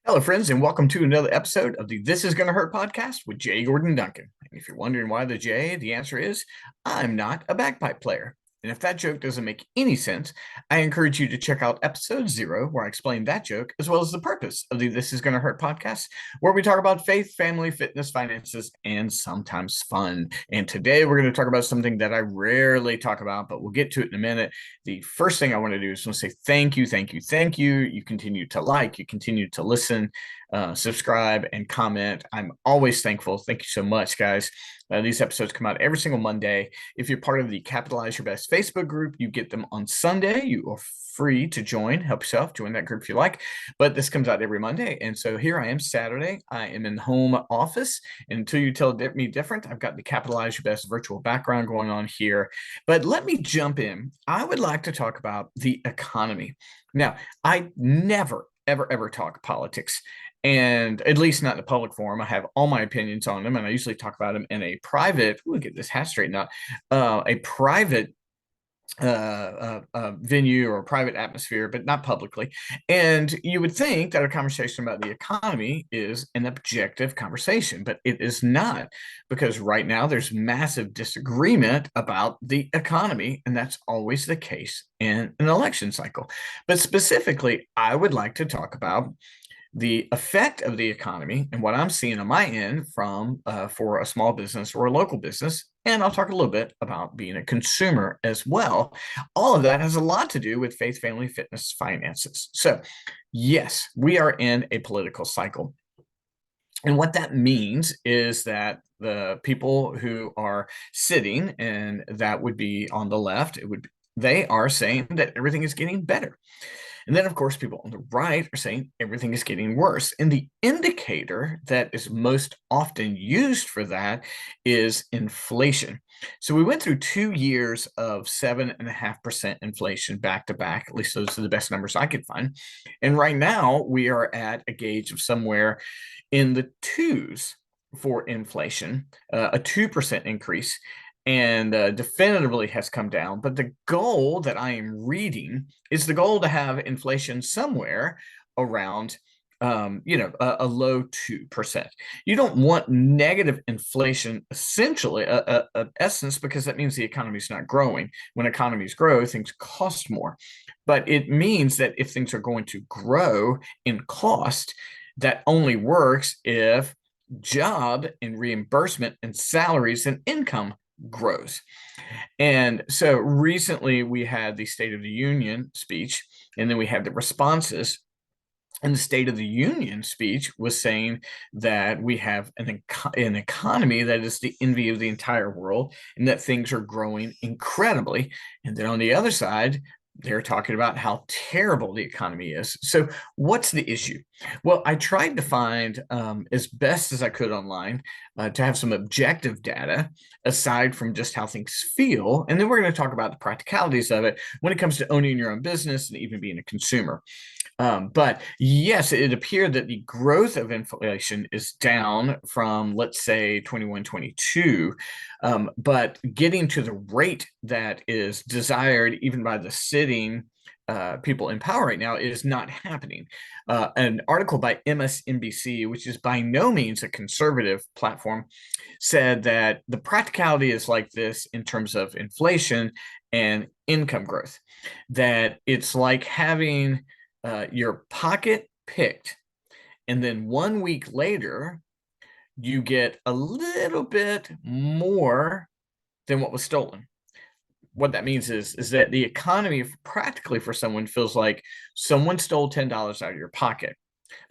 Hello, friends, and welcome to another episode of the This Is Gonna Hurt podcast with Jay Gordon Duncan. And if you're wondering why the J, the answer is I'm not a bagpipe player. And if that joke doesn't make any sense, I encourage you to check out episode 0, where I explain that joke, as well as the purpose of the This Is Gonna Hurt podcast, where we talk about faith, family, fitness, finances, and sometimes fun. And today we're going to talk about something that I rarely talk about, but we'll get to it in a minute. The first thing I want to do is want to say thank you, thank you, thank you. You continue to like, you continue to listen, subscribe, and comment. I'm always thankful. Thank you so much, guys. These episodes come out every single Monday. If you're part of the Capitalize Your Best Facebook group, you get them on Sunday. You are free to join. Help yourself. Join that group if you like. But this comes out every Monday. And so here I am Saturday. I am in home office. And until you tell me different, I've got the Capitalize Your Best virtual background going on here. But let me jump in. I would like to talk about the economy. Now, I never, ever talk politics, and at least not in a public forum. I have all my opinions on them, and I usually talk about them in a private, we'll get this hat straightened out, a private venue or private atmosphere, but not publicly. And you would think that a conversation about the economy is an objective conversation, but it is not, because right now there's massive disagreement about the economy, and that's always the case in an election cycle. But specifically, I would like to talk about the effect of the economy and what I'm seeing on my end from for a small business or a local business. And I'll talk a little bit about being a consumer as well. All of that has a lot to do with faith, family, fitness, finances. So, yes, we are in a political cycle. And what that means is that the people who are sitting, and that would be on the left, they are saying that everything is getting better. And then, of course, people on the right are saying everything is getting worse. And the indicator that is most often used for that is inflation. So we went through 2 years of 7.5% inflation back to back. At least those are the best numbers I could find. And right now we are at a gauge of somewhere in the twos for inflation, a 2% increase, and definitively has come down. But the goal that I am reading is the goal to have inflation somewhere around, a low 2%. You don't want negative inflation, essentially, a essence, because that means the economy is not growing. When economies grow, things cost more. But it means that if things are going to grow in cost, that only works if job and reimbursement and salaries and income grows. And so recently we had the State of the Union speech, and then we had the responses. And the State of the Union speech was saying that we have an economy that is the envy of the entire world, and that things are growing incredibly. And then on the other side, they're talking about how terrible the economy is. So what's the issue? Well, I tried to find, as best as I could online, to have some objective data aside from just how things feel. And then we're going to talk about the practicalities of it when it comes to owning your own business and even being a consumer. But yes, it appeared that the growth of inflation is down from, let's say, 21, 22. But getting to the rate that is desired, even by the sitting people in power right now, is not happening. An article by MSNBC, which is by no means a conservative platform, said that the practicality is like this in terms of inflation and income growth, that it's like having your pocket picked, and then 1 week later, you get a little bit more than what was stolen. What that means is that the economy, practically, for someone, feels like someone stole $10 out of your pocket.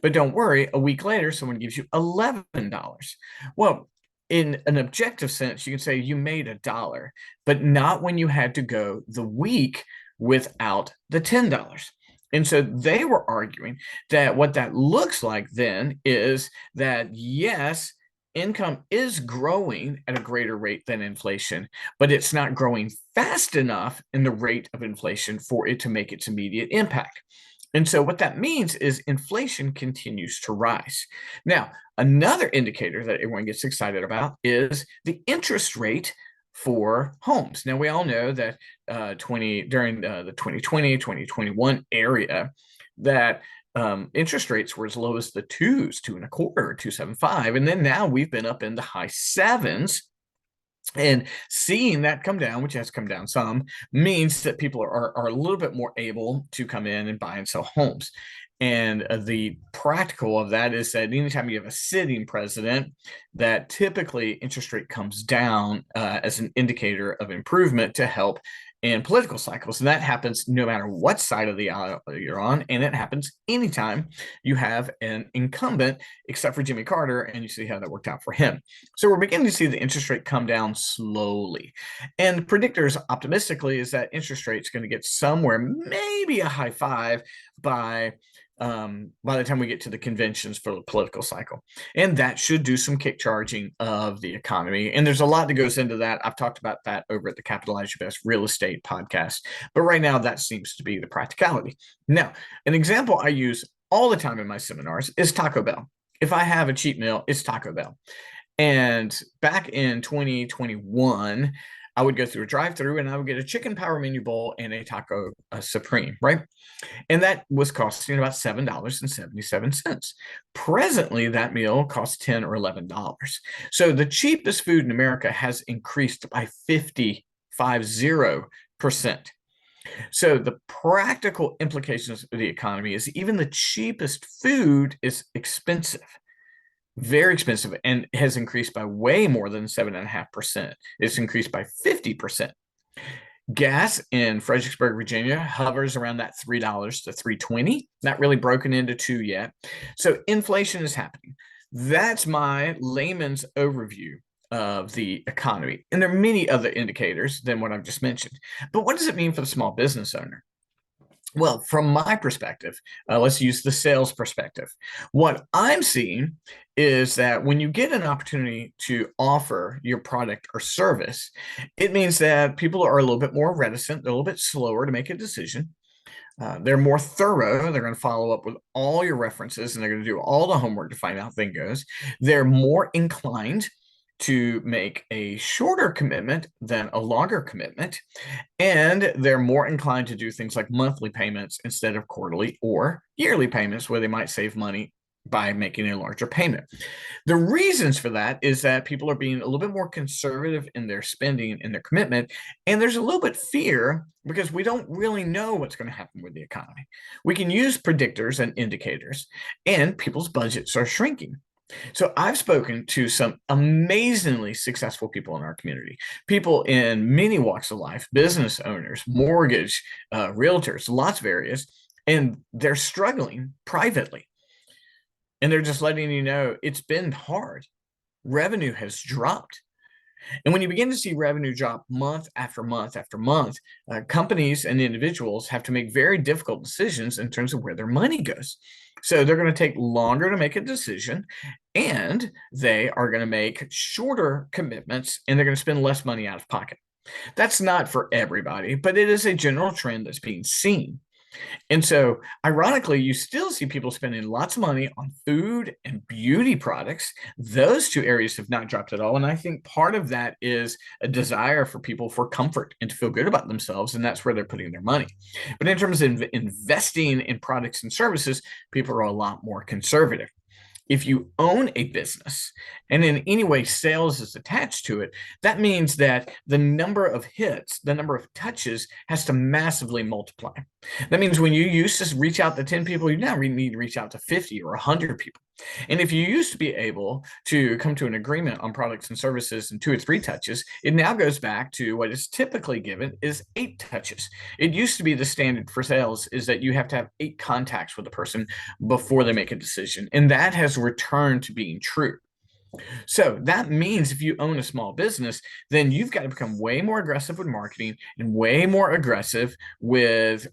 But don't worry, a week later, someone gives you $11. Well, in an objective sense, you can say you made $1, but not when you had to go the week without the $10. And so they were arguing that what that looks like then is that, yes, income is growing at a greater rate than inflation, but it's not growing fast enough in the rate of inflation for it to make its immediate impact. And so what that means is inflation continues to rise. Now, another indicator that everyone gets excited about is the interest rate for homes. Now, we all know that during the 2020, 2021 area, that interest rates were as low as the twos, 2.25, 2.75. And then now we've been up in the high sevens. And seeing that come down, which has come down some, means that people are a little bit more able to come in and buy and sell homes. And the practical of that is that anytime you have a sitting president, that typically interest rate comes down as an indicator of improvement to help in political cycles. And that happens no matter what side of the aisle you're on. And it happens anytime you have an incumbent, except for Jimmy Carter, and you see how that worked out for him. So we're beginning to see the interest rate come down slowly. And predictors optimistically is that interest rate's going to get somewhere, maybe a high five by the time we get to the conventions for the political cycle. And that should do some kick charging of the economy. And there's a lot that goes into that. I've talked about that over at the Capitalize Your Best Real Estate podcast. But right now, that seems to be the practicality. Now, an example I use all the time in my seminars is Taco Bell. If I have a cheap meal, it's Taco Bell. And back in 2021, I would go through a drive-through and I would get a chicken power menu bowl and a taco supreme, right? And that was costing about $7.77. Presently, that meal costs $10 or $11. So the cheapest food in America has increased by 50%. So the practical implications of the economy is even the cheapest food is expensive. Very expensive, and has increased by way more than 7.5%. It's increased by 50%. Gas in Fredericksburg, Virginia hovers around that $3 to $3.20. Not really broken into two yet. So inflation is happening. That's my layman's overview of the economy. And there are many other indicators than what I've just mentioned. But what does it mean for the small business owner? Well, from my perspective, let's use the sales perspective. What I'm seeing is that when you get an opportunity to offer your product or service, it means that people are a little bit more reticent, they're a little bit slower to make a decision. They're more thorough. They're going to follow up with all your references and they're going to do all the homework to find out things. They're more inclined to make a shorter commitment than a longer commitment. And they're more inclined to do things like monthly payments instead of quarterly or yearly payments, where they might save money by making a larger payment. The reasons for that is that people are being a little bit more conservative in their spending and their commitment. And there's a little bit fear because we don't really know what's going to happen with the economy. We can use predictors and indicators, and people's budgets are shrinking. So I've spoken to some amazingly successful people in our community, people in many walks of life, business owners, mortgage, realtors, lots of areas, and they're struggling privately. And they're just letting you know it's been hard. Revenue has dropped. And when you begin to see revenue drop month after month after month, companies and individuals have to make very difficult decisions in terms of where their money goes. So they're going to take longer to make a decision, and they are going to make shorter commitments, and they're going to spend less money out of pocket. That's not for everybody, but it is a general trend that's being seen. And so, ironically, you still see people spending lots of money on food and beauty products. Those two areas have not dropped at all. And I think part of that is a desire for people for comfort and to feel good about themselves. And that's where they're putting their money. But in terms of investing in products and services, people are a lot more conservative. If you own a business and in any way sales is attached to it, that means that the number of hits, the number of touches has to massively multiply. That means when you used to reach out to 10 people, you now need to reach out to 50 or 100 people. And if you used to be able to come to an agreement on products and services in 2 or 3 touches, it now goes back to what is typically given is 8 touches. It used to be the standard for sales is that you have to have 8 contacts with a person before they make a decision. And that has returned to being true. So that means if you own a small business, then you've got to become way more aggressive with marketing and way more aggressive with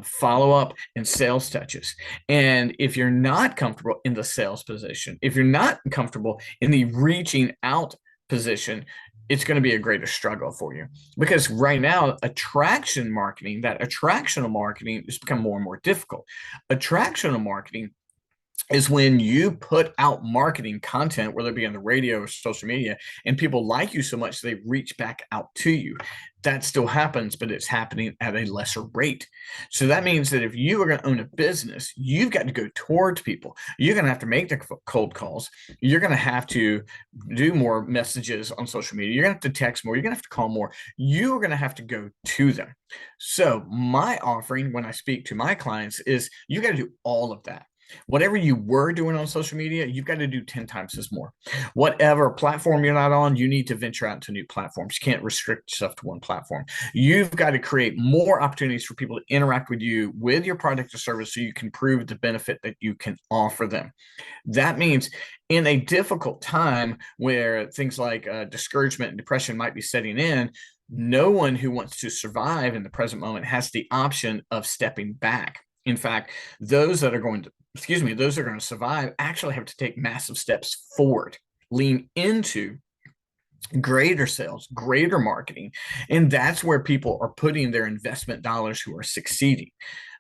follow-up and sales touches. And if you're not comfortable in the sales position, if you're not comfortable in the reaching out position, it's going to be a greater struggle for you, because right now attraction marketing, that attractional marketing has become more and more difficult. Attractional marketing is when you put out marketing content, whether it be on the radio or social media, and people like you so much they reach back out to you. That still happens, but it's happening at a lesser rate. So that means that if you are going to own a business, you've got to go towards people. You're going to have to make the cold calls. You're going to have to do more messages on social media. You're going to have to text more. You're going to have to call more. You're going to have to go to them. So my offering when I speak to my clients is you got to do all of that. Whatever you were doing on social media, you've got to do 10 times as more. Whatever platform you're not on, you need to venture out to new platforms. You can't restrict yourself to one platform. You've got to create more opportunities for people to interact with you with your product or service so you can prove the benefit that you can offer them. That means in a difficult time where things like discouragement and depression might be setting in, no one who wants to survive in the present moment has the option of stepping back. In fact, those that are going to survive actually have to take massive steps forward, lean into greater sales, greater marketing. And that's where people are putting their investment dollars who are succeeding.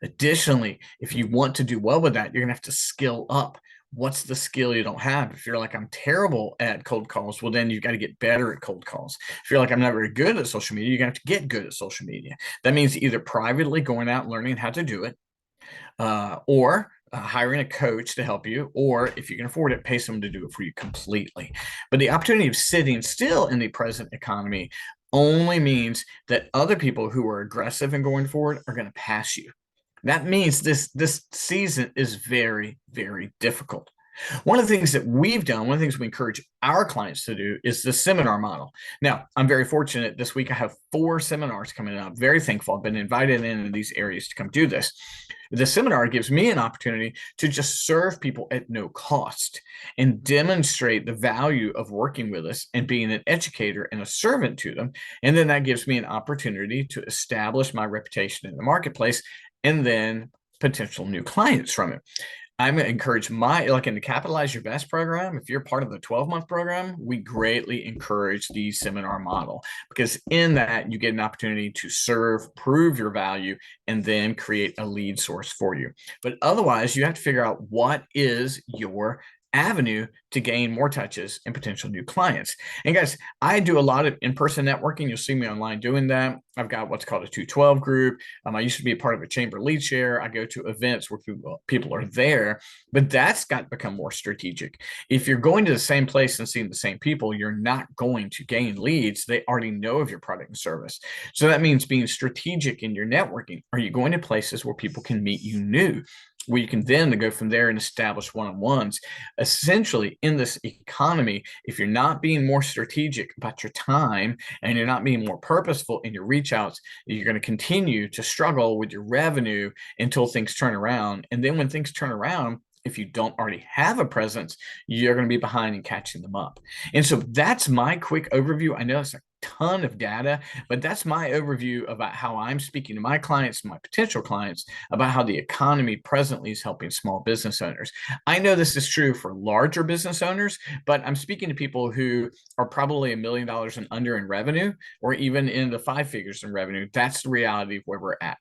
Additionally, if you want to do well with that, you're going to have to skill up. What's the skill you don't have? If you're like, I'm terrible at cold calls, well, then you've got to get better at cold calls. If you're like, I'm not very good at social media, you're going to have to get good at social media. That means either privately going out and learning how to do it, or hiring a coach to help you, or if you can afford it, pay someone to do it for you completely. But the opportunity of sitting still in the present economy only means that other people who are aggressive and going forward are going to pass you. That means this season is very, very difficult. One of the things that we've done, one of the things we encourage our clients to do is the seminar model. Now, I'm very fortunate this week. I have 4 seminars coming up. Very thankful. I've been invited into these areas to come do this. The seminar gives me an opportunity to just serve people at no cost and demonstrate the value of working with us and being an educator and a servant to them. And then that gives me an opportunity to establish my reputation in the marketplace and then potential new clients from it. I'm going to encourage in the Capitalize Your Best program. If you're part of the 12-month program, we greatly encourage the seminar model because in that you get an opportunity to serve, prove your value, and then create a lead source for you. But otherwise, you have to figure out what is your avenue to gain more touches and potential new clients. And guys, I do a lot of in-person networking. You'll see me online doing that. I've got what's called a 212 group. I used to be a part of a chamber lead share. I go to events where people are there, but that's got to become more strategic. If you're going to the same place and seeing the same people, you're not going to gain leads. They already know of your product and service. So that means being strategic in your networking. Are you going to places where people can meet you new? Where you can then go from there and establish one-on-ones. Essentially, in this economy, if you're not being more strategic about your time and you're not being more purposeful in your reach outs, you're going to continue to struggle with your revenue until things turn around. And then when things turn around, if you don't already have a presence, you're going to be behind in catching them up. And so that's my quick overview. I know it's a ton of data, but that's my overview about how I'm speaking to my clients, my potential clients, about how the economy presently is helping small business owners. I know this is true for larger business owners, but I'm speaking to people who are probably $1 million and under in revenue, or even in the 5 figures in revenue. That's the reality of where we're at.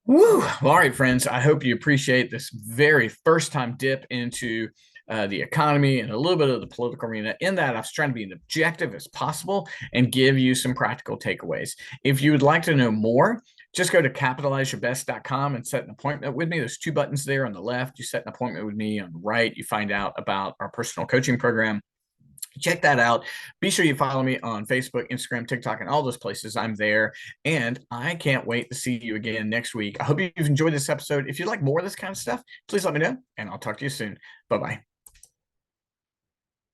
Woo! All right, friends, I hope you appreciate this very first time dip into the economy and a little bit of the political arena. In that, I was trying to be as objective as possible and give you some practical takeaways. If you would like to know more, just go to capitalizeyourbest.com and set an appointment with me. There's 2 buttons there on the left. You set an appointment with me. On the right, you find out about our personal coaching program. Check that out. Be sure you follow me on Facebook, Instagram, TikTok, and all those places. I'm there. And I can't wait to see you again next week. I hope you've enjoyed this episode. If you'd like more of this kind of stuff, please let me know, and I'll talk to you soon. Bye-bye.